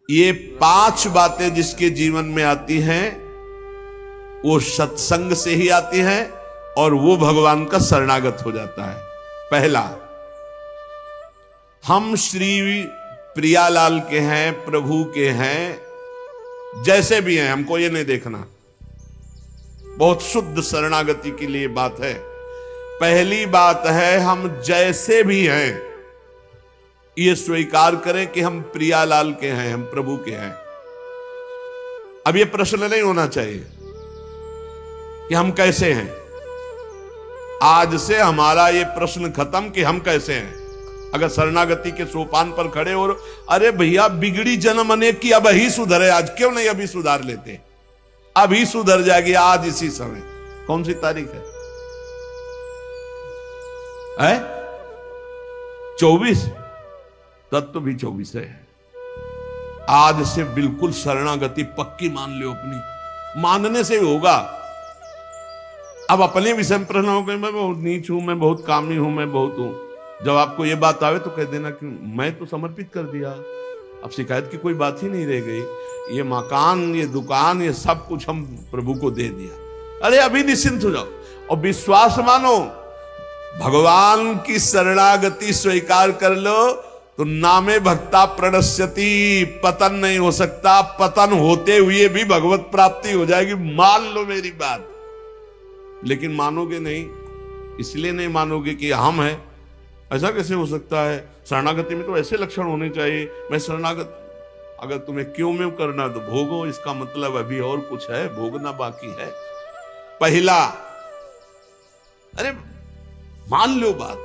ये 5 बातें जिसके जीवन में आती हैं वो सत्संग से ही आती हैं और वो भगवान का शरणागत हो जाता है। पहला, हम श्री प्रियालाल के हैं, प्रभु के हैं, जैसे भी हैं, हमको ये नहीं देखना। बहुत शुद्ध शरणागति के लिए बात है। पहली बात है हम जैसे भी हैं ये स्वीकार करें कि हम प्रियालाल के हैं, हम प्रभु के हैं। अब ये प्रश्न नहीं होना चाहिए कि हम कैसे हैं। आज से हमारा ये प्रश्न खत्म कि हम कैसे हैं। अगर शरणागति के सोपान पर खड़े हो, अरे भैया बिगड़ी जन्म अनेक की, अब ही सुधरे, आज क्यों नहीं अभी सुधार लेते, अभी सुधर जाएगी आज इसी समय। कौन सी तारीख है? 24। तत्व भी 24 है। आज से बिल्कुल शरणागति पक्की मान लो अपनी, मानने से होगा। अब अपने विषय में प्रश्न हो गए, मैं बहुत नीच हूं, मैं बहुत कामी हूं, मैं बहुत हूं। जब आपको ये बात आवे तो कह देना कि मैं तो समर्पित कर दिया, अब शिकायत की कोई बात ही नहीं रह गई। ये मकान, ये दुकान, ये सब कुछ हम प्रभु को दे दिया। अरे अभी निश्चिंत हो जाओ और विश्वास मानो, भगवान की शरणागति स्वीकार कर लो तो नामे भक्ता प्रणश्यति, पतन नहीं हो सकता। पतन होते हुए भी भगवत प्राप्ति हो जाएगी, मान लो मेरी बात। लेकिन मानोगे नहीं, इसलिए नहीं मानोगे कि हम हैं। ऐसा कैसे हो सकता है? शरणागति में तो ऐसे लक्षण होने चाहिए। मैं शरणागत, अगर तुम्हें क्यों में करना तो भोगो, इसका मतलब अभी और कुछ है, भोगना बाकी है। पहला, अरे मान लो बात,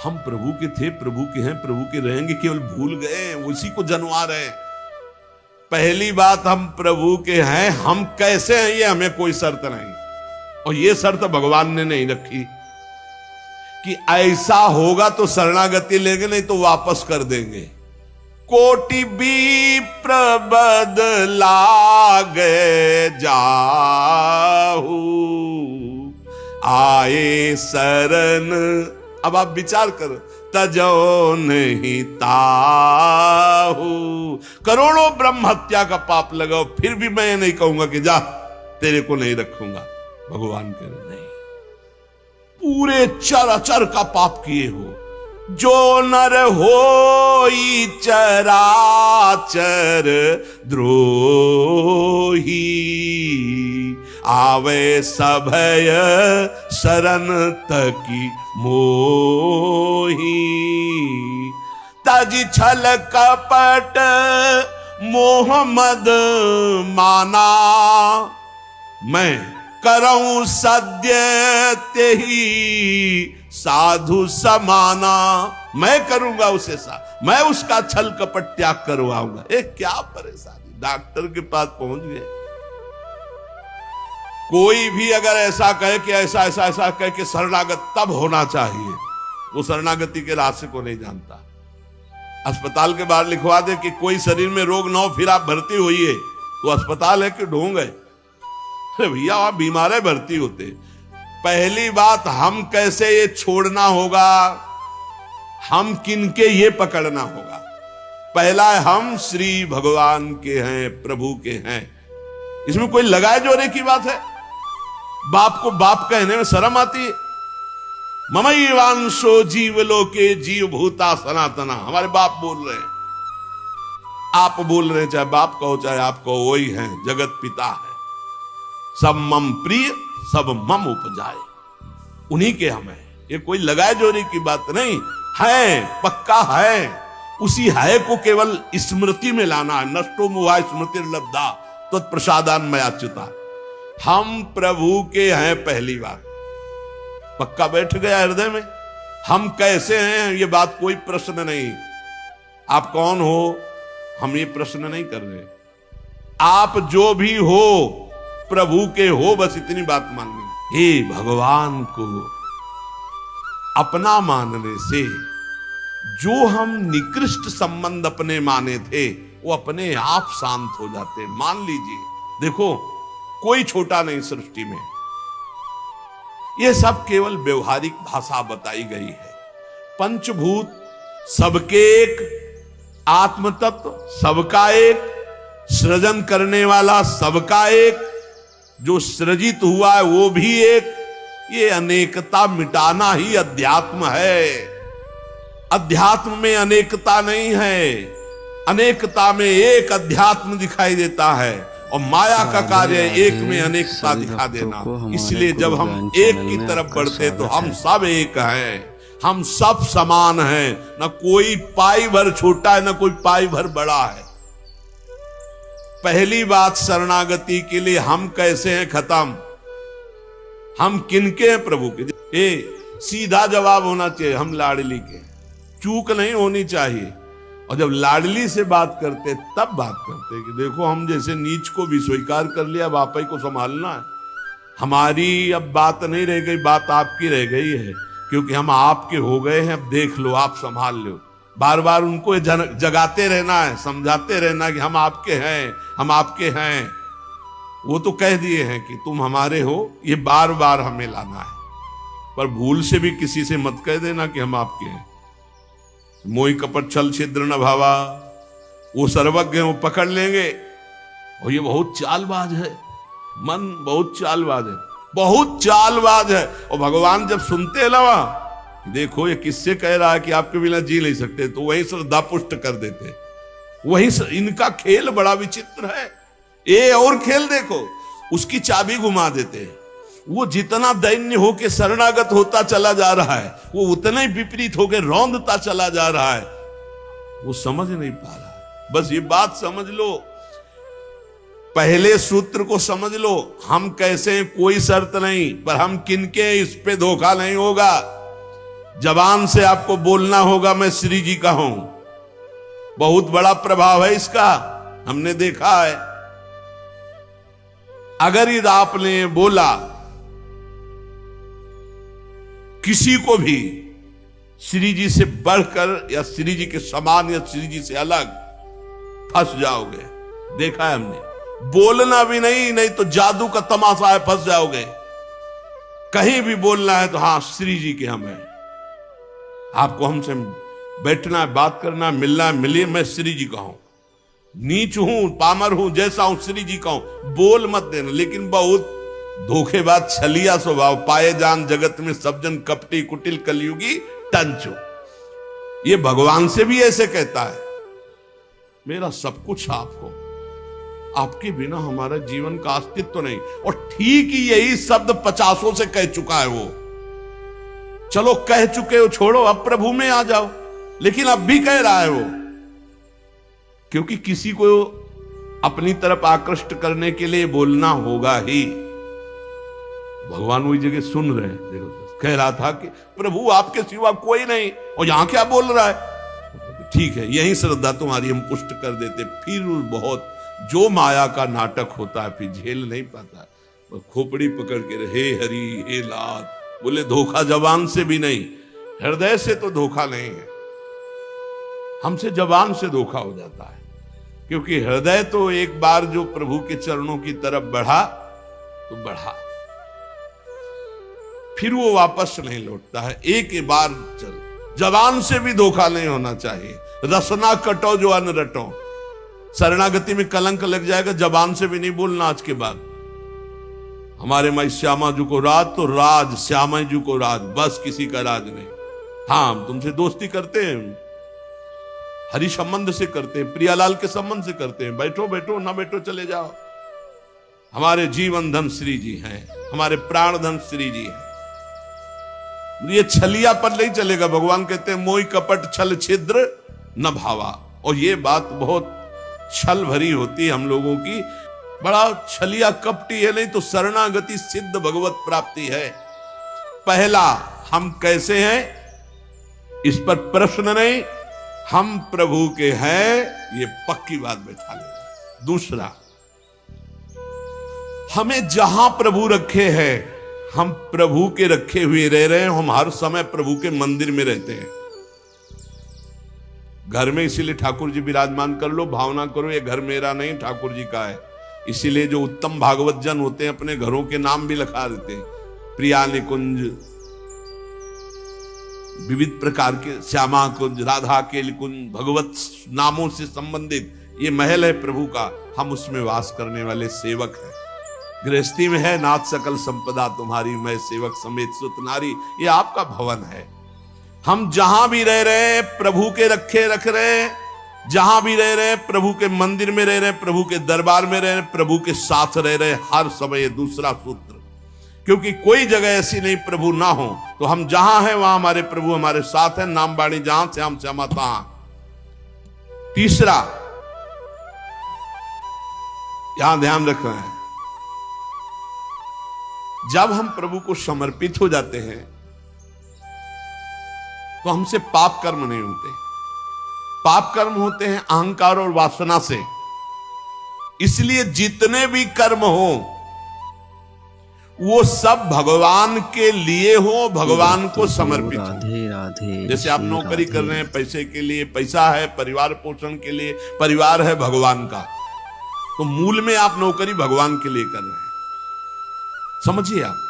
हम प्रभु के थे, प्रभु के हैं, प्रभु के रहेंगे, केवल भूल गए, उसी को जनवा रहे। पहली बात, हम प्रभु के हैं, हम कैसे हैं ये हमें कोई शर्त नहीं, और ये शर्त भगवान ने नहीं रखी कि ऐसा होगा तो शरणागति लेंगे, नहीं तो वापस कर देंगे। कोटि विप्र बदलागे जाहू, आए शरण। अब आप विचार करो, तजो नहीं ताहू। करोड़ों ब्रह्म हत्या का पाप लगाओ, फिर भी मैं नहीं कहूंगा कि जा तेरे को नहीं रखूंगा। भगवान कह रहे नहीं, पूरे चराचर का पाप किए हो, जो नर होई चराचर द्रोही, आवे सभय शरण तकी मोही। तज छल कपट मोहम्मद माना, मैं करऊं सद्य तेही साधु समाना। मैं करूंगा उसे मैं उसका छल कपट त्याग करवाऊंगा। क्या परेशानी, डॉक्टर के पास पहुंच गए। कोई भी अगर ऐसा कहे कि ऐसा ऐसा ऐसा कहे कि शरणागत तब होना चाहिए, वो शरणागति के रास्ते को नहीं जानता। अस्पताल के बाहर लिखवा दे कि कोई शरीर में रोग ना हो फिर आप भर्ती होइए, तो अस्पताल है कि ढोंग है? भैया आप बीमार है, भर्ती होते। पहली बात, हम कैसे ये छोड़ना होगा, हम किनके ये पकड़ना होगा। पहला है, हम श्री भगवान के हैं, प्रभु के हैं। इसमें कोई लगाए जोरे की बात है? बाप को बाप कहने में शर्म आती है। ममैवांशो जीवलोके जीव भूता सनातना, हमारे बाप बोल रहे हैं, आप बोल रहे हैं, चाहे बाप कहो चाहे आप कहो, वही है, जगत पिता है। सब मम प्रिय, सब मम उपजाए, उन्हीं के हम हैं। ये कोई लगाए जोरी की बात नहीं है, पक्का है। उसी है को केवल स्मृति में लाना है। नष्टो मुआ स्मृति लब्धा तत्प्रसादान मयाच्युता। हम प्रभु के हैं, पहली बात पक्का बैठ गया हृदय में। हम कैसे हैं ये बात कोई प्रश्न नहीं। आप कौन हो, हम ये प्रश्न नहीं कर रहे। आप जो भी हो प्रभु के हो, बस इतनी बात माननी। हे भगवान को अपना मानने से जो हम निकृष्ट संबंध अपने माने थे वो अपने आप शांत हो जाते। मान लीजिए, देखो कोई छोटा नहीं सृष्टि में, ये सब केवल व्यवहारिक भाषा बताई गई है। पंचभूत सबके एक, आत्म तत्व सबका एक, सृजन करने वाला सबका एक, जो सृजित हुआ है वो भी एक। ये अनेकता मिटाना ही अध्यात्म है। अध्यात्म में अनेकता नहीं है, अनेकता में एक अध्यात्म दिखाई देता है, और माया का कार्य एक में अनेकता दिखा देना। इसलिए जब हम एक की तरफ बढ़ते तो हम सब एक हैं, हम सब समान हैं, न कोई पाई भर छोटा है न कोई पाई भर बड़ा है। पहली बात शरणागति के लिए हम कैसे हैं खत्म, हम किनके हैं प्रभु के। सीधा जवाब होना चाहिए, हम लाडली के, चूक नहीं होनी चाहिए। और जब लाडली से बात करते तब बात करते कि देखो हम जैसे नीच को भी स्वीकार कर लिया, अब आप ही को संभालना है। हमारी अब बात नहीं रह गई, बात आपकी रह गई है, क्योंकि हम आपके हो गए हैं। अब देख लो, आप संभाल लो। बार बार उनको जगाते रहना है, समझाते रहना कि हम आपके हैं, हम आपके हैं। वो तो कह दिए हैं कि तुम हमारे हो, ये बार बार हमें लाना है। पर भूल से भी किसी से मत कह देना कि हम आपके हैं। मोहि कपट छल छिद्र न भावा, वो सर्वज्ञ हैं, वो पकड़ लेंगे। और ये बहुत चालबाज है, मन बहुत चालबाज है, बहुत चालबाज है। और भगवान जब सुनते हैं ना, देखो ये किससे कह रहा है कि आपके बिना जी नहीं सकते, तो वही श्रद्धा पुष्ट कर देते। वही इनका खेल बड़ा विचित्र है। ये और खेल देखो, उसकी चाबी घुमा देते हैं। वो जितना दैन्य होके शरणागत होता चला जा रहा है, वो उतना ही विपरीत होके रौंदता चला जा रहा है। वो समझ नहीं पा रहा है। बस ये बात समझ लो, पहले सूत्र को समझ लो। हम कैसे हैं कोई शर्त नहीं, पर हम किनके, इस पे धोखा नहीं होगा। जबान से आपको बोलना होगा मैं श्री जी का हूं, बहुत बड़ा प्रभाव है इसका, हमने देखा है। अगर यदि आपने बोला किसी को भी श्री जी से बढ़कर या श्री जी के समान या श्री जी से अलग, फंस जाओगे। देखा है हमने। बोलना भी नहीं तो जादू का तमाशा है, फंस जाओगे। कहीं भी बोलना है तो हाँ श्री जी के हम हैं, आपको हमसे बैठना है, बात करना है, मिलना है, मिलिए, मैं श्री जी का हूं, नीच हूं, पामर हूं, जैसा हूं श्री जी का हूं। बोल मत देना। लेकिन बहुत धोखेबाज छलिया स्वभाव, पाए जान जगत में सब जन कपटी कुटिल कलयुगी टंचो। ये भगवान से भी ऐसे कहता है, मेरा सब कुछ आप हो, आपके बिना हमारा जीवन का अस्तित्व तो नहीं। और ठीक ही यही शब्द 50 से कह चुका है वो। चलो कह चुके हो, छोड़ो, अब प्रभु में आ जाओ। लेकिन अब भी कह रहा है वो, क्योंकि किसी को अपनी तरफ आकृष्ट करने के लिए बोलना होगा ही। भगवान वही जगह सुन रहे हैं। देखो, कह रहा था कि प्रभु आपके सिवा कोई नहीं, और यहां क्या बोल रहा है। ठीक है, यही श्रद्धा तुम्हारी हम पुष्ट कर देते। फिर बहुत जो माया का नाटक होता है, फिर झेल नहीं पाता है, खोपड़ी पकड़ के हे हरि हे लात बोले। धोखा जबान से भी नहीं, हृदय से तो धोखा नहीं है, हमसे जबान से धोखा हो जाता है। क्योंकि हृदय तो एक बार जो प्रभु के चरणों की तरफ बढ़ा तो बढ़ा, फिर वो वापस नहीं लौटता है। एक बार चल, जबान से भी धोखा नहीं होना चाहिए। रसना कटो जो अन्न रटो, शरणागति में कलंक लग जाएगा। जबान से भी नहीं बोलना आज के बाद। हमारे माई श्यामा जी को राज तो राज, श्यामा जी को राज, बस किसी का राज नहीं। हाँ, हम तुमसे दोस्ती करते हैं, हरि संबंध से करते हैं, प्रियालाल के संबंध से करते हैं। बैठो बैठो, ना बैठो चले जाओ। हमारे जीवन धन श्री जी हैं, हमारे प्राण धन श्री जी हैं। ये छलिया पर नहीं चलेगा। भगवान कहते हैं मोहि कपट छल छिद्र न भावा। और ये बात बहुत छल भरी होती है हम लोगों की, बड़ा छलिया कपटी है। नहीं तो शरणागति सिद्ध भगवत प्राप्ति है। पहला, हम कैसे हैं इस पर प्रश्न नहीं, हम प्रभु के हैं ये पक्की बात बैठा ले। दूसरा, हमें जहां प्रभु रखे हैं, हम प्रभु के रखे हुए रह रहे हैं। हम हर समय प्रभु के मंदिर में रहते हैं, घर में। इसीलिए ठाकुर जी विराजमान कर लो, भावना करो ये घर मेरा नहीं ठाकुर जी का है। इसीलिए जो उत्तम भागवत जन होते हैं अपने घरों के नाम भी लिखा देते हैं, प्रिया निकुंज, विविध प्रकार के श्यामा कुंज, राधा केल कुंज, भगवत नामों से संबंधित ये महल है प्रभु का, हम उसमें वास करने वाले सेवक हैं। गृहस्थी में है नाथ सकल संपदा तुम्हारी, मैं सेवक समेत सुत नारी, ये आपका भवन है। हम जहां भी रह रहे प्रभु के रखे रख रहे, जहां भी रह रहे प्रभु के मंदिर में रह रहे, प्रभु के दरबार में रह रहे, प्रभु के साथ रह रहे हर समय। दूसरा सूत्र, क्योंकि कोई जगह ऐसी नहीं प्रभु ना हो, तो हम जहां हैं वहां हमारे प्रभु हमारे साथ हैं। नाम बाणी जहां श्याम श्यामा तहां। तीसरा यहां ध्यान रख रहे हैं, जब हम प्रभु को समर्पित हो जाते हैं तो हमसे पाप कर्म नहीं होते। पाप कर्म होते हैं अहंकार और वासना से। इसलिए जितने भी कर्म हो वो सब भगवान के लिए हो, भगवान को समर्पित हो। जैसे आप नौकरी कर रहे हैं पैसे के लिए, पैसा है परिवार पोषण के लिए, परिवार है भगवान का, तो मूल में आप नौकरी भगवान के लिए कर रहे हैं। समझिए, आप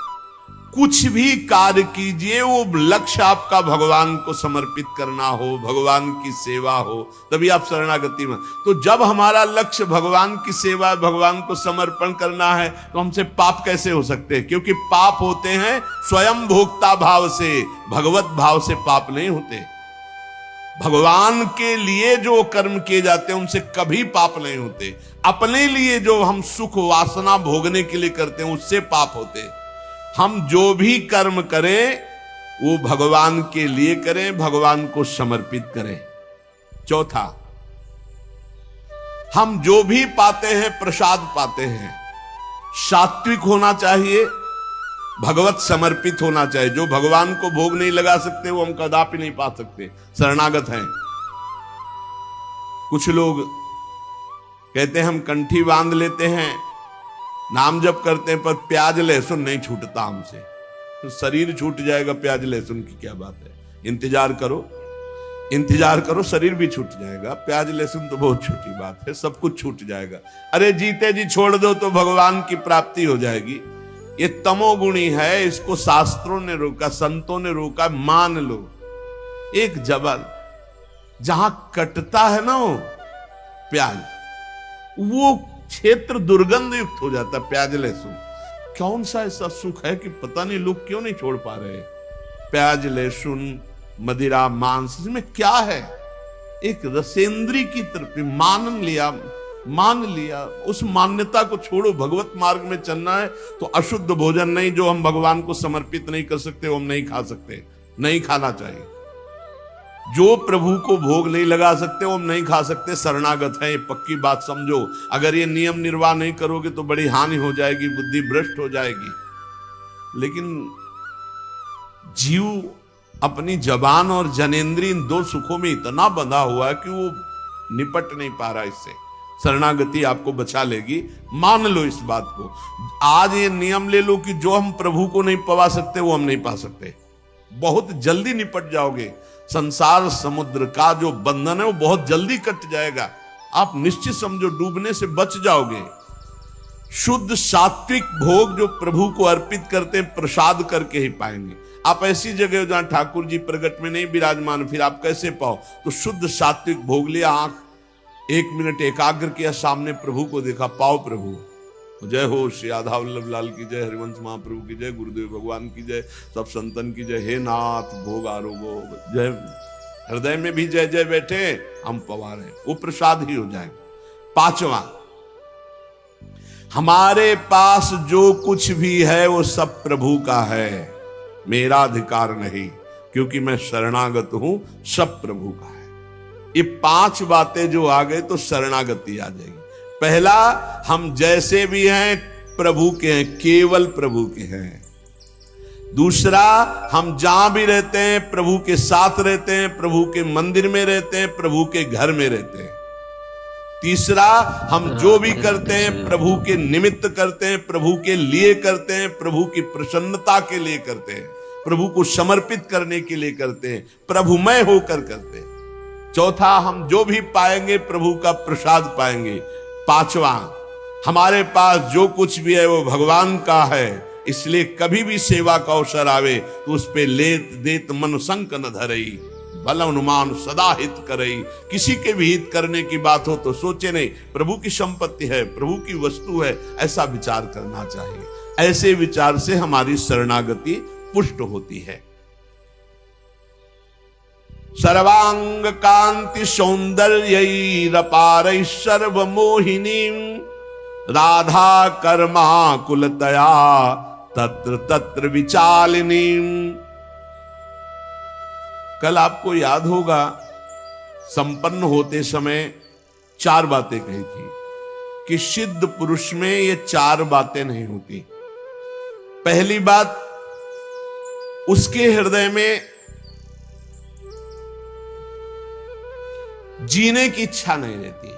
कुछ भी कार्य कीजिए वो लक्ष्य आपका भगवान को समर्पित करना हो, भगवान की सेवा हो, तभी आप शरणागति में। तो जब हमारा लक्ष्य भगवान की सेवा, भगवान को समर्पण करना है, तो हमसे पाप कैसे हो सकते हैं? क्योंकि पाप होते हैं स्वयं भोक्ता भाव से, भगवत भाव से पाप नहीं होते। भगवान के लिए जो कर्म किए जाते हैं उनसे कभी पाप नहीं होते। अपने लिए जो हम सुख वासना भोगने के लिए करते हैं उससे पाप होते। हम जो भी कर्म करें वो भगवान के लिए करें, भगवान को समर्पित करें। चौथा, हम जो भी पाते हैं प्रसाद पाते हैं, सात्विक होना चाहिए, भगवत समर्पित होना चाहिए। जो भगवान को भोग नहीं लगा सकते वो हम कदापि नहीं पा सकते, शरणागत हैं। कुछ लोग कहते हैं हम कंठी बांध लेते हैं, नाम जप करते हैं, पर प्याज लहसुन नहीं छूटता हमसे। तो शरीर छूट जाएगा, प्याज लहसुन की क्या बात है? इंतजार करो, इंतजार करो, शरीर भी छूट जाएगा। प्याज लहसुन तो बहुत छोटी बात है, सब कुछ छूट जाएगा। अरे जीते जी छोड़ दो तो भगवान की प्राप्ति हो जाएगी। ये तमोगुणी है, इसको शास्त्रों ने रोका, संतों ने रोका। मान लो एक जबल जहां कटता है ना वो प्याज, वो क्षेत्र दुर्गंध युक्त हो जाता। प्याज लहसुन कौन सा ऐसा सुख है कि पता नहीं लोग क्यों नहीं छोड़ पा रहे? प्याज लहसुन मदिरा मांस, इसमें क्या है? एक रसेंद्री की तरफ मान लिया, उस मान्यता को छोड़ो। भगवत मार्ग में चलना है तो अशुद्ध भोजन नहीं, जो हम भगवान को समर्पित नहीं कर सकते वो हम नहीं खा सकते, नहीं खाना चाहिए। जो प्रभु को भोग नहीं लगा सकते वो हम नहीं खा सकते, शरणागत है। ये पक्की बात समझो। अगर ये नियम निर्वाह नहीं करोगे तो बड़ी हानि हो जाएगी, बुद्धि भ्रष्ट हो जाएगी। लेकिन जीव अपनी जबान और जनेंद्रिय इन दो सुखों में इतना बंधा हुआ है कि वो निपट नहीं पा रहा इससे। शरणागति आपको बचा लेगी, मान लो इस बात को। आज ये नियम ले लो कि जो हम प्रभु को नहीं पवा सकते वो हम नहीं पा सकते। बहुत जल्दी निपट जाओगे। संसार समुद्र का जो बंधन है वो बहुत जल्दी कट जाएगा। आप निश्चित समझो, डूबने से बच जाओगे। शुद्ध सात्विक भोग जो प्रभु को अर्पित करते हैं प्रसाद करके ही पाएंगे। आप ऐसी जगह जहां ठाकुर जी प्रगट में नहीं विराजमान, फिर आप कैसे पाओ? तो शुद्ध सात्विक भोग लिया, आंख 1 मिनट एकाग्र किया, सामने प्रभु को देखा, पाओ प्रभु। जय हो श्री राधा वल्लभ लाल की जय, हरिवंश महाप्रभु की जय, गुरुदेव भगवान की जय, सब संतन की जय। हे नाथ भोग आरोगो जय। हृदय में भी जय जय बैठे, हम पवा रहे, वो प्रसाद ही हो जाएगा। 5वां, हमारे पास जो कुछ भी है वो सब प्रभु का है, मेरा अधिकार नहीं, क्योंकि मैं शरणागत हूं, सब प्रभु का है। ये 5 बातें जो आ गए तो शरणागति आ जाएगी। पहला, हम जैसे भी हैं प्रभु के हैं, केवल प्रभु के हैं। दूसरा, हम जहां भी रहते हैं प्रभु के साथ रहते हैं, प्रभु के मंदिर में रहते हैं, प्रभु के घर में रहते हैं। तीसरा, हम जो भी करते हैं प्रभु के निमित्त करते हैं, प्रभु के लिए करते हैं, प्रभु की प्रसन्नता के लिए करते हैं, प्रभु को समर्पित करने के लिए करते हैं, प्रभुमय होकर करते हैं। चौथा, हम जो भी पाएंगे प्रभु का प्रसाद पाएंगे। 5वां, हमारे पास जो कुछ भी है वो भगवान का है, इसलिए कभी भी सेवा का अवसर आवे तो उस पे लेत देत मन संक न धरई, भल अनुमान सदा हित करई। किसी के भी हित करने की बात हो तो सोचे नहीं, प्रभु की संपत्ति है, प्रभु की वस्तु है, ऐसा विचार करना चाहिए। ऐसे विचार से हमारी शरणागति पुष्ट होती है। सर्वांग कांति सौंदर्यैरपारैः सर्वमोहिनीं, राधा कर्मा कुलतया तत्र तत्र विचालिनीं। कल आपको याद होगा संपन्न होते समय 4 बातें कही थी कि सिद्ध पुरुष में ये 4 बातें नहीं होती। पहली बात, उसके हृदय में जीने की इच्छा नहीं रहती।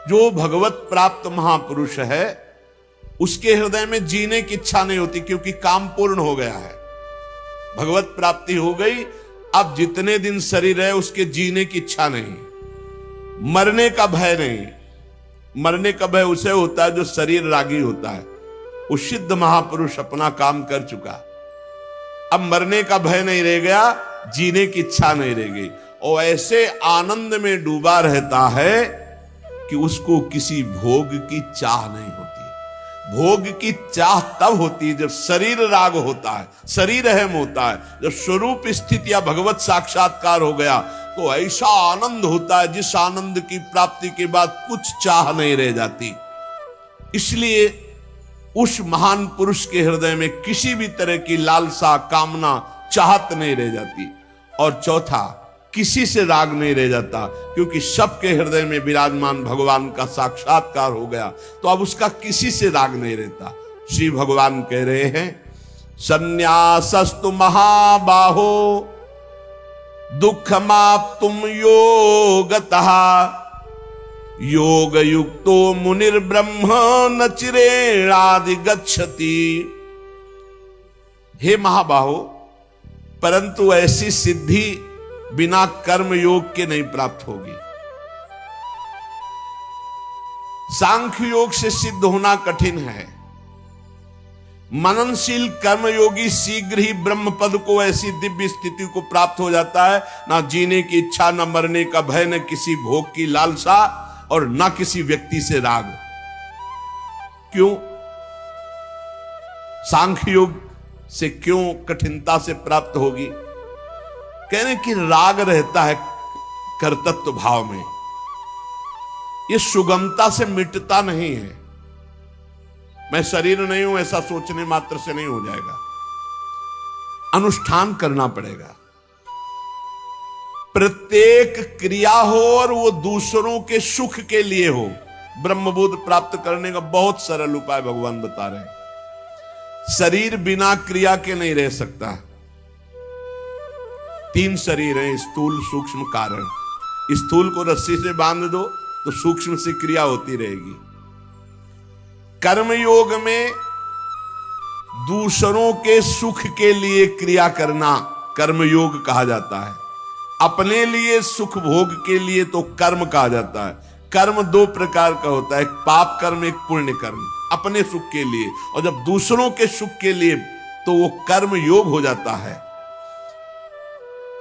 जो भगवत प्राप्त महापुरुष है उसके हृदय में जीने की इच्छा नहीं होती, क्योंकि काम पूर्ण हो गया है, भगवत प्राप्ति हो गई। अब जितने दिन शरीर है उसके जीने की इच्छा नहीं, मरने का भय नहीं। मरने का भय उसे होता है जो शरीर रागी होता है। वो सिद्ध महापुरुष अपना काम कर चुका, अब मरने का भय नहीं रह गया, जीने की इच्छा नहीं रह गई, और ऐसे आनंद में डूबा रहता है कि उसको किसी भोग की चाह नहीं होती। भोग की चाह तब होती है जब शरीर राग होता है, शरीर अहम होता है। जब स्वरूप स्थिति या भगवत साक्षात्कार हो गया तो ऐसा आनंद होता है जिस आनंद की प्राप्ति के बाद कुछ चाह नहीं रह जाती। इसलिए उस महान पुरुष के हृदय में किसी भी तरह की लालसा, कामना, चाहत नहीं रह जाती। और चौथा, किसी से राग नहीं रह जाता, क्योंकि सबके हृदय में विराजमान भगवान का साक्षात्कार हो गया, तो अब उसका किसी से राग नहीं रहता। श्री भगवान कह रहे हैं, संन्यासस्तु महाबाहो दुःखमाप्तुम योगतः, योग युक्तो मुनिर्ब्रह्म न चिरेणाधिगच्छति। हे महाबाहो, परंतु ऐसी सिद्धि बिना कर्म योग के नहीं प्राप्त होगी। सांख्य योग से सिद्ध होना कठिन है। मननशील कर्मयोगी शीघ्र ही ब्रह्म पद को, ऐसी दिव्य स्थिति को प्राप्त हो जाता है। ना जीने की इच्छा, न मरने का भय, न किसी भोग की लालसा, और न किसी व्यक्ति से राग। क्यों? सांख्य योग से क्यों कठिनता से प्राप्त होगी? कहने कि राग रहता है कर्तृत्व भाव में, ये सुगमता से मिटता नहीं है। मैं शरीर नहीं हूं ऐसा सोचने मात्र से नहीं हो जाएगा, अनुष्ठान करना पड़ेगा। प्रत्येक क्रिया हो और वो दूसरों के सुख के लिए हो। ब्रह्मबोध प्राप्त करने का बहुत सरल उपाय भगवान बता रहे हैं। शरीर बिना क्रिया के नहीं रह सकता। 3 शरीर हैं, स्थूल, सूक्ष्म, कारण। स्थूल को रस्सी से बांध दो तो सूक्ष्म से क्रिया होती रहेगी। कर्मयोग में दूसरों के सुख के लिए क्रिया करना कर्मयोग कहा जाता है। अपने लिए सुख भोग के लिए तो कर्म कहा जाता है। कर्म 2 प्रकार का होता है, एक पाप कर्म, एक पुण्य कर्म। अपने सुख के लिए, और जब दूसरों के सुख के लिए तो वो कर्म योग हो जाता है।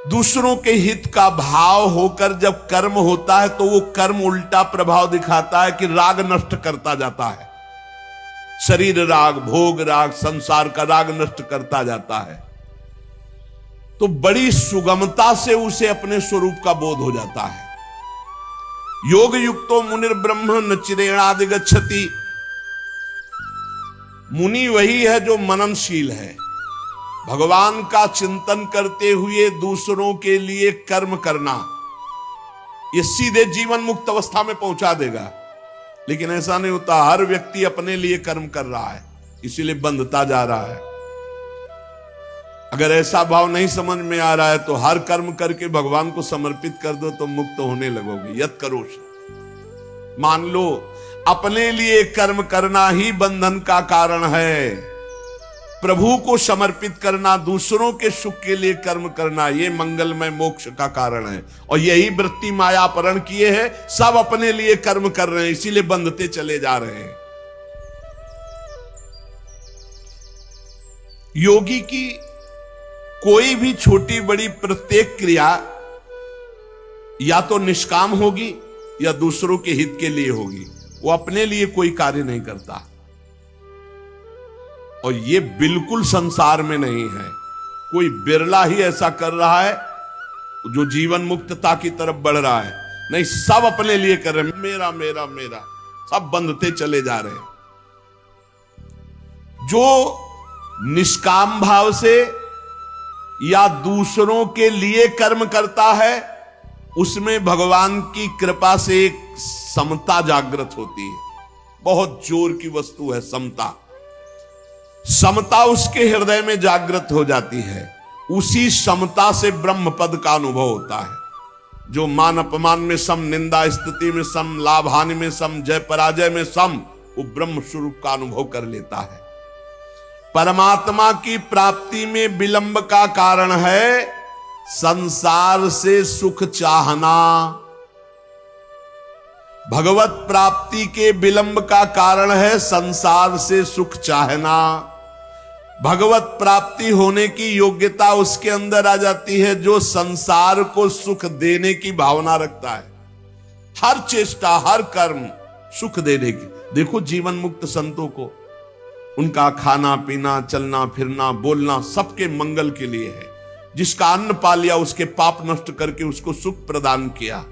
दूसरों के हित का भाव होकर जब कर्म होता है तो वो कर्म उल्टा प्रभाव दिखाता है कि राग नष्ट करता जाता है। शरीर राग, भोग राग, संसार का राग नष्ट करता जाता है। तो बड़ी सुगमता से उसे अपने स्वरूप का बोध हो जाता है। योग युक्तो मुनिर्ब्रह्म न चिरेणाधिगच्छति। मुनि वही है जो मननशील है, भगवान का चिंतन करते हुए दूसरों के लिए कर्म करना, ये सीधे जीवन मुक्त अवस्था में पहुंचा देगा। लेकिन ऐसा नहीं होता, हर व्यक्ति अपने लिए कर्म कर रहा है, इसीलिए बंधता जा रहा है। अगर ऐसा भाव नहीं समझ में आ रहा है तो हर कर्म करके भगवान को समर्पित कर दो तो मुक्त होने लगोगे। यत करोष, मान लो अपने लिए कर्म करना ही बंधन का कारण है। प्रभु को समर्पित करना, दूसरों के सुख के लिए कर्म करना, यह मंगलमय मोक्ष का कारण है। और यही वृत्ति माया अपहरण किए है, सब अपने लिए कर्म कर रहे हैं, इसीलिए बंधते चले जा रहे हैं। योगी की कोई भी छोटी बड़ी प्रत्येक क्रिया या तो निष्काम होगी या दूसरों के हित के लिए होगी। वो अपने लिए कोई कार्य नहीं करता। और ये बिल्कुल संसार में नहीं है। कोई बिरला ही ऐसा कर रहा है जो जीवन मुक्तता की तरफ बढ़ रहा है। नहीं, सब अपने लिए कर रहे हैं, मेरा मेरा मेरा, सब बंधते चले जा रहे हैं। जो निष्काम भाव से या दूसरों के लिए कर्म करता है, उसमें भगवान की कृपा से एक समता जागृत होती है। बहुत जोर की वस्तु है समता। समता उसके हृदय में जागृत हो जाती है। उसी समता से ब्रह्म पद का अनुभव होता है। जो मान अपमान में सम, निंदा स्तुति में सम, लाभ हानि में सम, जय पराजय में सम, वो ब्रह्म स्वरूप का अनुभव कर लेता है। परमात्मा की प्राप्ति में विलंब का कारण है संसार से सुख चाहना। भगवत प्राप्ति के विलंब का कारण है संसार से सुख चाहना। भगवत प्राप्ति होने की योग्यता उसके अंदर आ जाती है जो संसार को सुख देने की भावना रखता है। हर चेष्टा, हर कर्म सुख देने की। देखो जीवन मुक्त संतों को, उनका खाना पीना, चलना फिरना, बोलना सबके मंगल के लिए है। जिसका अन्न पा लिया उसके पाप नष्ट करके उसको सुख प्रदान किया।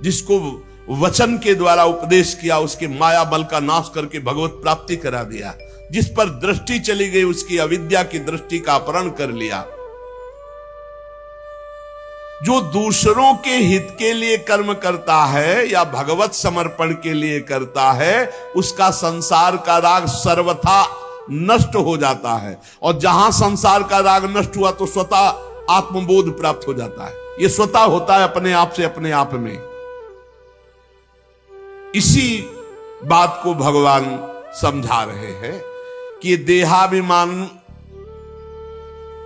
जिसको वचन के द्वारा उपदेश किया उसके माया बल का नाश करके भगवत प्राप्ति करा दिया। जिस पर दृष्टि चली गई उसकी अविद्या की दृष्टि का अपहरण कर लिया। जो दूसरों के हित के लिए कर्म करता है या भगवत समर्पण के लिए करता है, उसका संसार का राग सर्वथा नष्ट हो जाता है। और जहां संसार का राग नष्ट हुआ तो स्वतः आत्मबोध प्राप्त हो जाता है। यह स्वतः होता है अपने आप से, अपने आप में। इसी बात को भगवान समझा रहे हैं कि देहाभिमान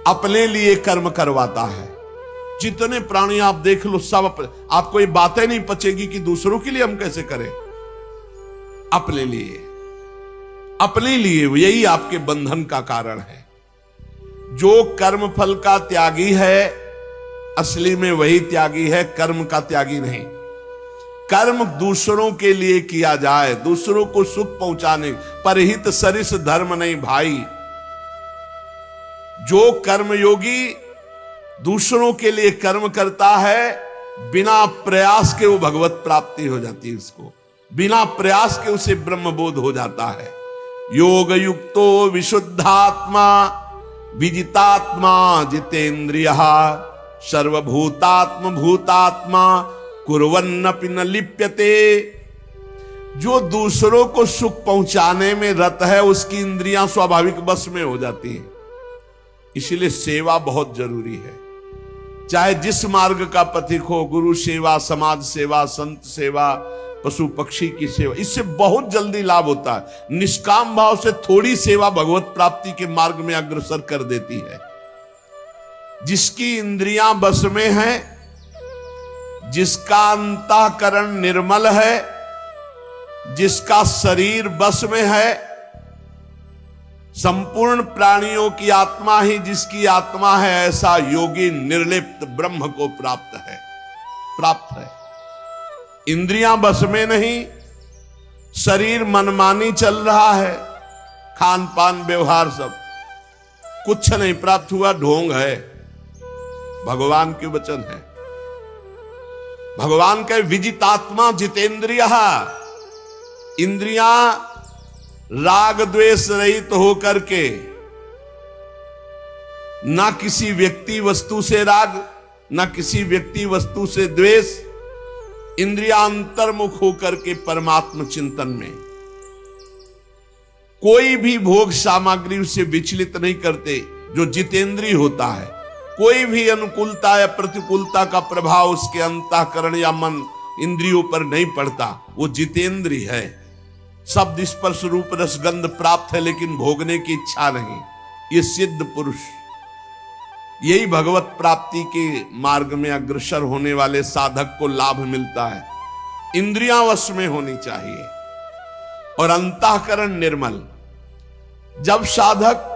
अपने लिए कर्म करवाता है। जितने प्राणी आप देख लो सब आपको ये बातें नहीं पचेगी कि दूसरों के लिए हम कैसे करें। अपने लिए, अपने लिए, यही आपके बंधन का कारण है। जो कर्म फल का त्यागी है असली में वही त्यागी है, कर्म का त्यागी नहीं। कर्म दूसरों के लिए किया जाए, दूसरों को सुख पहुंचाने, परहित सरिस धर्म नहीं भाई। जो कर्मयोगी दूसरों के लिए कर्म करता है, बिना प्रयास के वो भगवत प्राप्ति हो जाती है उसको। बिना प्रयास के उसे ब्रह्मबोध हो जाता है। योग युक्तो विशुद्धात्मा विजितात्मा जितेन्द्रियः सर्वभूतात्म भूतात्मा कुर्वन्नपि न लिप्यते। जो दूसरों को सुख पहुंचाने में रत है उसकी इंद्रियां स्वाभाविक बस में हो जाती हैं। इसलिए सेवा बहुत जरूरी है। चाहे जिस मार्ग का पथिक हो, गुरु सेवा, समाज सेवा, संत सेवा, पशु पक्षी की सेवा, इससे बहुत जल्दी लाभ होता है। निष्काम भाव से थोड़ी सेवा भगवत प्राप्ति के मार्ग में अग्रसर कर देती है। जिसकी इंद्रियां बस में है, जिसका अंतःकरण निर्मल है, जिसका शरीर बस में है, संपूर्ण प्राणियों की आत्मा ही जिसकी आत्मा है, ऐसा योगी निर्लिप्त ब्रह्म को प्राप्त है। इंद्रियां बस में नहीं, शरीर मनमानी चल रहा है, खान पान व्यवहार सब कुछ नहीं प्राप्त हुआ, ढोंग है। भगवान के वचन है। भगवान कहे विजितात्मा जितेंद्रियः। इंद्रियां राग द्वेष रहित होकर के, ना किसी व्यक्ति वस्तु से राग, ना किसी व्यक्ति वस्तु से द्वेष, इंद्रियां अंतर्मुख होकर के परमात्म चिंतन में, कोई भी भोग सामग्री उससे विचलित नहीं करते। जो जितेंद्रिय होता है, कोई भी अनुकूलता या प्रतिकूलता का प्रभाव उसके अंतःकरण या मन इंद्रियों पर नहीं पड़ता, वो जितेंद्रिय है। शब्द स्पर्श रूप रस गंध प्राप्त है लेकिन भोगने की इच्छा नहीं। ये सिद्ध पुरुष, यही भगवत प्राप्ति के मार्ग में अग्रसर होने वाले साधक को लाभ मिलता है। इंद्रियां वश में होनी चाहिए और अंतःकरण निर्मल। जब साधक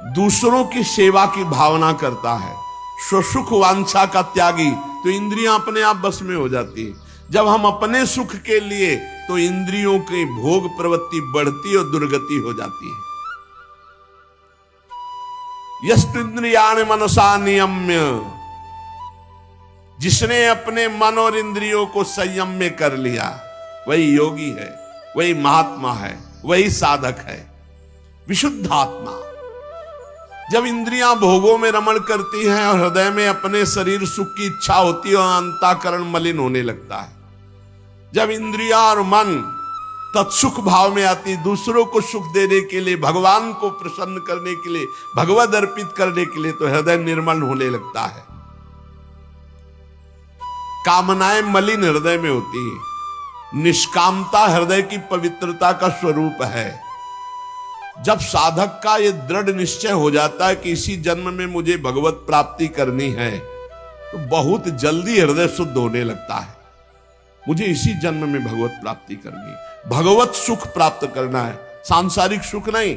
दूसरों की सेवा की भावना करता है, स्वसुख वांछा का त्यागी, तो इंद्रियां अपने आप बस में हो जाती है। जब हम अपने सुख के लिए, तो इंद्रियों की भोग प्रवृत्ति बढ़ती और दुर्गति हो जाती है। यस्तु इंद्रियाण मनसा नियम्य, जिसने अपने मन और इंद्रियों को संयम में कर लिया, वही योगी है, वही महात्मा है, वही साधक है, विशुद्ध आत्मा। जब इंद्रियां भोगों में रमण करती हैं और हृदय में अपने शरीर सुख की इच्छा होती है और अंतःकरण मलिन होने लगता है, जब इंद्रियां और मन तत्सुख भाव में आती, दूसरों को सुख देने के लिए, भगवान को प्रसन्न करने के लिए, भगवद अर्पित करने के लिए, तो हृदय निर्मल होने लगता है। कामनाएं मलिन हृदय में होती है। निष्कामता हृदय की पवित्रता का स्वरूप है। जब साधक का यह दृढ़ निश्चय हो जाता है कि इसी जन्म में मुझे भगवत प्राप्ति करनी है, तो बहुत जल्दी हृदय शुद्ध होने लगता है। मुझे इसी जन्म में भगवत प्राप्ति करनी है, भगवत सुख प्राप्त करना है, सांसारिक सुख नहीं।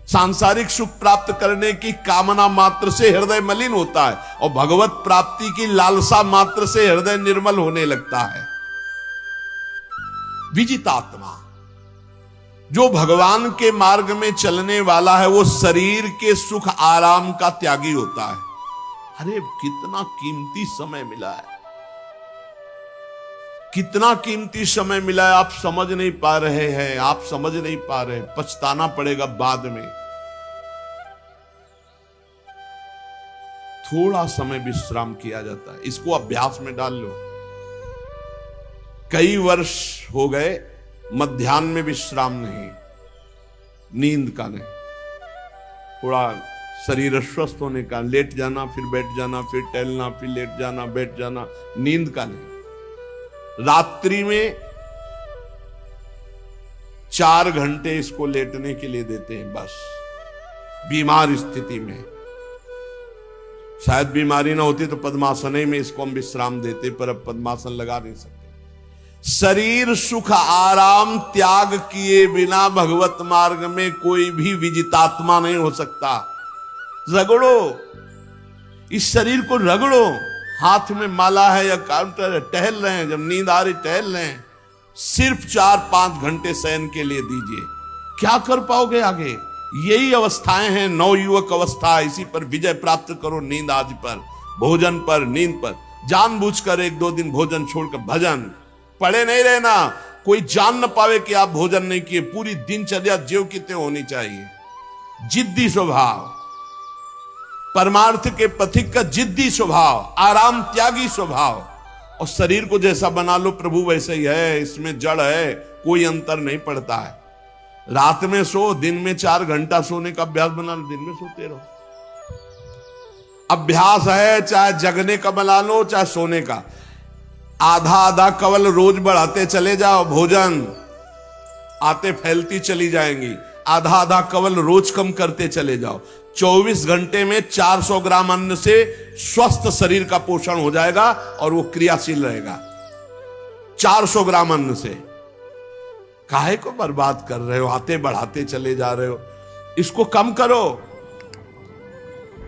सांसारिक सुख प्राप्त करने की कामना मात्र से हृदय मलिन होता है, और भगवत प्राप्ति की लालसा मात्र से हृदय निर्मल होने लगता है। विजितात्मा, जो भगवान के मार्ग में चलने वाला है, वो शरीर के सुख आराम का त्यागी होता है। अरे कितना कीमती समय मिला है, कितना कीमती समय मिला है, आप समझ नहीं पा रहे हैं, आप समझ नहीं पा रहे, पछताना पड़ेगा बाद में। थोड़ा समय विश्राम किया जाता है, इसको अभ्यास में डाल लो। कई वर्ष हो गए मध्याह्न में विश्राम नहीं, नींद का नहीं, थोड़ा शरीर स्वस्थ होने का, लेट जाना फिर बैठ जाना, फिर टहलना, फिर लेट जाना बैठ जाना, नींद का नहीं। रात्रि में 4 घंटे इसको लेटने के लिए देते हैं बस। बीमार स्थिति में, शायद बीमारी ना होती तो पद्मासन में इसको हम विश्राम देते, पर अब पद्मासन लगा नहीं सकते। शरीर सुख आराम त्याग किए बिना भगवत मार्ग में कोई भी विजितात्मा नहीं हो सकता। रगड़ो, इस शरीर को रगड़ो, हाथ में माला है या काउंटर है, टहल रहे हैं, जब नींद आ रही टहल रहे हैं, सिर्फ 4-5 घंटे शयन के लिए दीजिए। क्या कर पाओगे आगे? यही अवस्थाएं हैं, नवयुवक अवस्था। इसी पर विजय प्राप्त करो, नींद आदि पर, भोजन पर, नींद पर। जानबूझकर 1-2 दिन भोजन छोड़कर भजन पड़े नहीं रहना, कोई जान न पावे कि आप भोजन नहीं किए। पूरी दिनचर्या ज्यों की त्यों होनी चाहिए। जिद्दी स्वभाव, परमार्थ के पथिक का जिद्दी स्वभाव, आराम त्यागी स्वभाव। और शरीर को जैसा बना लो प्रभु वैसे ही है, इसमें जड़ है, कोई अंतर नहीं पड़ता है। रात में सो, दिन में 4 घंटा सोने का अभ्यास बना लो, दिन में सोते रहो। अभ्यास है, चाहे जगने का बना लो चाहे सोने का। आधा कवल रोज बढ़ाते चले जाओ, भोजन आते फैलती चली जाएंगी। आधा कवल रोज कम करते चले जाओ। 24 घंटे में 400 ग्राम अन्न से स्वस्थ शरीर का पोषण हो जाएगा और वो क्रियाशील रहेगा। 400 ग्राम अन्न से काहे को बर्बाद कर रहे हो? आते बढ़ाते चले जा रहे हो, इसको कम करो।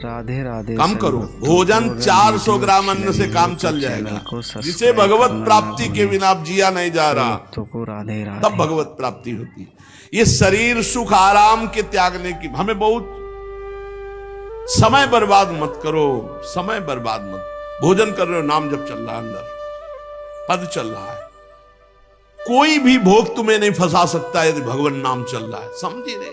राधे राधे, कम करो। भोजन 400 ग्राम अन्न से काम चल जाएगा। जिसे भगवत प्राप्ति के बिना आप जिया नहीं जा रहा, राधे राधे, तब भगवत प्राप्ति होती है। ये शरीर सुख आराम के त्यागने की, हमें बहुत समय बर्बाद मत करो, समय बर्बाद मत। भोजन कर रहे हो, नाम जब चल रहा है, अंदर पद चल रहा है, कोई भी भोग तुम्हें नहीं फंसा सकता यदि भगवान नाम चल रहा है। समझी नहीं?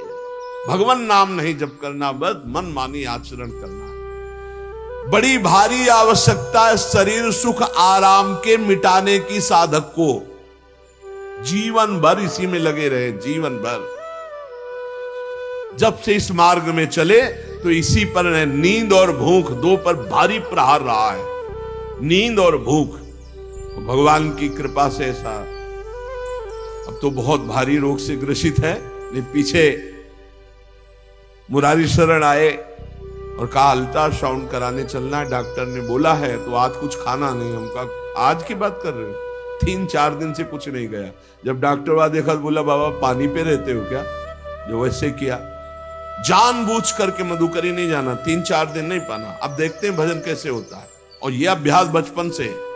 भगवान नाम नहीं जप करना, बस मन मानी आचरण करना है। बड़ी भारी आवश्यकता है शरीर सुख आराम के मिटाने की साधक को। जीवन भर इसी में लगे रहे, जीवन भर। जब से इस मार्ग में चले तो इसी पर है। नींद और भूख 2 पर भारी प्रहार रहा है, नींद और भूख। भगवान की कृपा से ऐसा, अब तो बहुत भारी रोग से ग्रसित है। पीछे मुरारी शरण आए और कहा अल्ट्रासाउंड कराने चलना है, डॉक्टर ने बोला है, तो आज कुछ खाना नहीं। हम कहा आज की बात कर रहे हो? 3-4 दिन से कुछ नहीं गया। जब डॉक्टर वहां देखा तो बोला बाबा पानी पे रहते हो क्या? जो वैसे किया, जानबूझ करके मधुकरी नहीं जाना, 3-4 दिन नहीं पाना। अब देखते हैं भजन कैसे होता है। और यह अभ्यास बचपन से,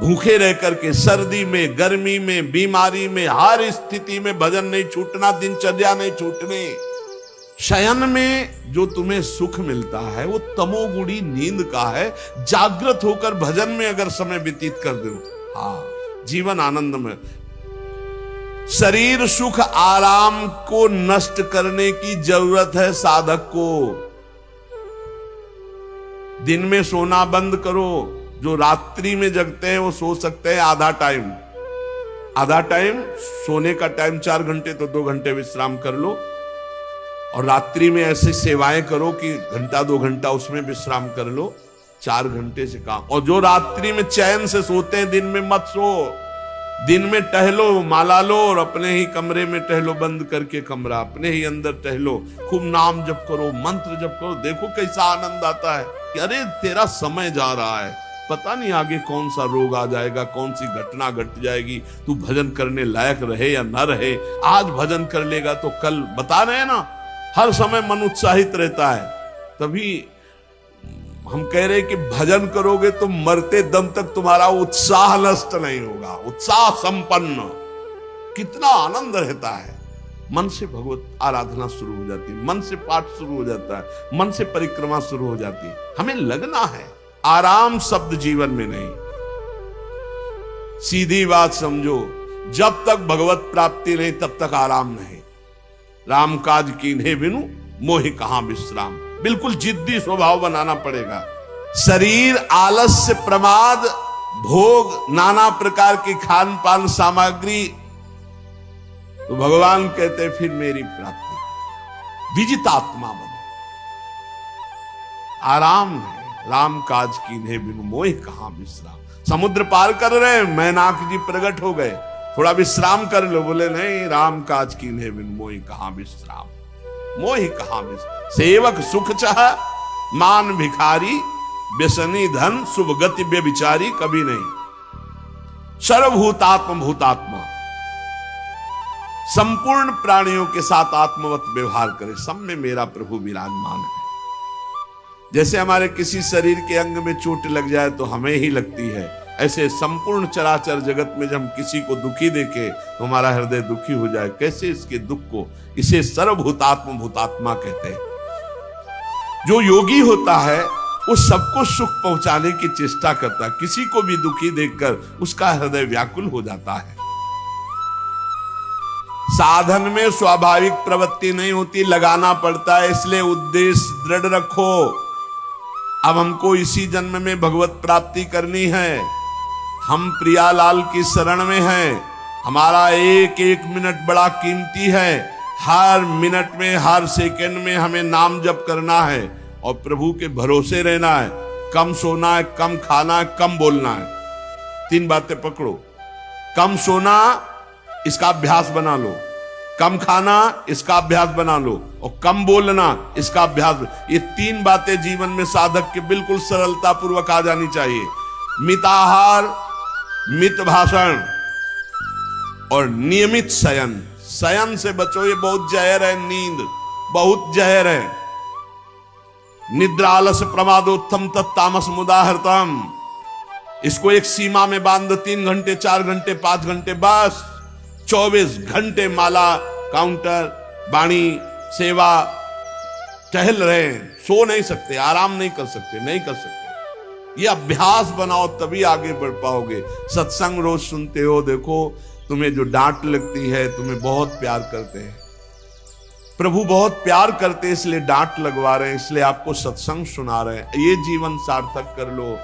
भूखे रह करके, सर्दी में, गर्मी में, बीमारी में, हर स्थिति में भजन नहीं छूटना, दिनचर्या नहीं छूटने। शयन में जो तुम्हें सुख मिलता है वो तमोगुणी नींद का है। जागृत होकर भजन में अगर समय व्यतीत कर दो, हाँ, जीवन आनंद में। शरीर सुख आराम को नष्ट करने की जरूरत है साधक को। दिन में सोना बंद करो। जो रात्रि में जगते हैं वो सो सकते हैं आधा टाइम। सोने का टाइम 4 घंटे, तो 2 घंटे विश्राम कर लो। और रात्रि में ऐसी सेवाएं करो कि घंटा 2 घंटा उसमें विश्राम कर लो। 4 घंटे से काम। और जो रात्रि में चैन से सोते हैं, दिन में मत सो। दिन में टहलो, माला लो और अपने ही कमरे में टहलो, बंद करके कमरा, अपने ही अंदर टहलो, खूब नाम जप करो, मंत्र जप करो। देखो कैसा आनंद आता है कि अरे तेरा समय जा रहा है, पता नहीं आगे कौन सा रोग आ जाएगा, कौन सी घटना घट जाएगी, तू भजन करने लायक रहे या ना रहे। आज भजन कर लेगा तो कल, बता रहे हैं ना, हर समय मन उत्साहित रहता है। तभी हम कह रहे कि भजन करोगे तो मरते दम तक तुम्हारा उत्साह नष्ट नहीं होगा, उत्साह संपन्न। कितना आनंद रहता है। मन से भगवत आराधना शुरू हो जाती है, मन से पाठ शुरू हो जाता है, मन से परिक्रमा शुरू हो जाती है। हमें लगना है। आराम शब्द जीवन में नहीं। सीधी बात समझो, जब तक भगवत प्राप्ति नहीं तब तक आराम नहीं। राम काज कीन्हे बिनु मोहि कहां विश्राम। बिल्कुल जिद्दी स्वभाव बनाना पड़ेगा। शरीर, आलस्य, प्रमाद, भोग, नाना प्रकार की खान पान सामग्री, तो भगवान कहते फिर मेरी प्राप्ति। विजितात्मा बनो। आराम है। राम काज कीन्हे बिनु मोहि कहां विश्राम। समुद्र पार कर रहे हैं, मैनाक जी प्रकट हो गए, थोड़ा विश्राम कर लो। बोले नहीं, राम काज कीन्हे बिनु मोहि कहां विश्राम। मोहि कहां विश्राम। सेवक सुख चाह, मान भिखारी, व्यसनी धन, शुभ गति व्यभिचारी, कभी नहीं। सर्वभूतात्म भूतात्मा, संपूर्ण प्राणियों के साथ आत्मवत व्यवहार करे। सब में मेरा प्रभु विराजमान है। जैसे हमारे किसी शरीर के अंग में चोट लग जाए तो हमें ही लगती है, ऐसे संपूर्ण चराचर जगत में जब हम किसी को दुखी देखे तो हमारा हृदय दुखी हो जाए। कैसे इसके दुख को, इसे सर्वभूतात्म भूतात्मा कहते हैं। जो योगी होता है वो सबको सुख पहुंचाने की चेष्टा करता है। किसी को भी दुखी देखकर उसका हृदय व्याकुल हो जाता है। साधन में स्वाभाविक प्रवृत्ति नहीं होती, लगाना पड़ता है। इसलिए उद्देश्य दृढ़ रखो। अब हमको इसी जन्म में भगवत प्राप्ति करनी है। हम प्रियालाल की शरण में हैं। हमारा एक एक मिनट बड़ा कीमती है। हर मिनट में, हर सेकंड में हमें नाम जप करना है और प्रभु के भरोसे रहना है। कम सोना है, कम खाना है, कम बोलना है। 3 बातें पकड़ो। कम सोना, इसका अभ्यास बना लो। कम खाना, इसका अभ्यास बना लो। और कम बोलना, इसका अभ्यास। ये 3 बातें जीवन में साधक के बिल्कुल सरलता पूर्वक आ जानी चाहिए। मिताहार, मित भाषण और नियमित शयन। शयन से बचो, ये बहुत जहर है। नींद बहुत जहर है। निद्रा आलस प्रमादोत्तम तत्तामस मुदाहृतम। इसको एक सीमा में बांध दो। 3 घंटे, 4 घंटे, 5 घंटे, बस 24 घंटे माला, काउंटर, वाणी, सेवा, टहल रहे हैं। सो नहीं सकते, आराम नहीं कर सकते, नहीं कर सकते। ये अभ्यास बनाओ, तभी आगे बढ़ पाओगे। सत्संग रोज सुनते हो, देखो तुम्हें जो डांट लगती है, तुम्हें बहुत प्यार करते हैं। प्रभु बहुत प्यार करते हैं, इसलिए डांट लगवा रहे हैं, इसलिए आपको सत्संग सुना रहे हैं। ये जीवन सार्थक कर लो।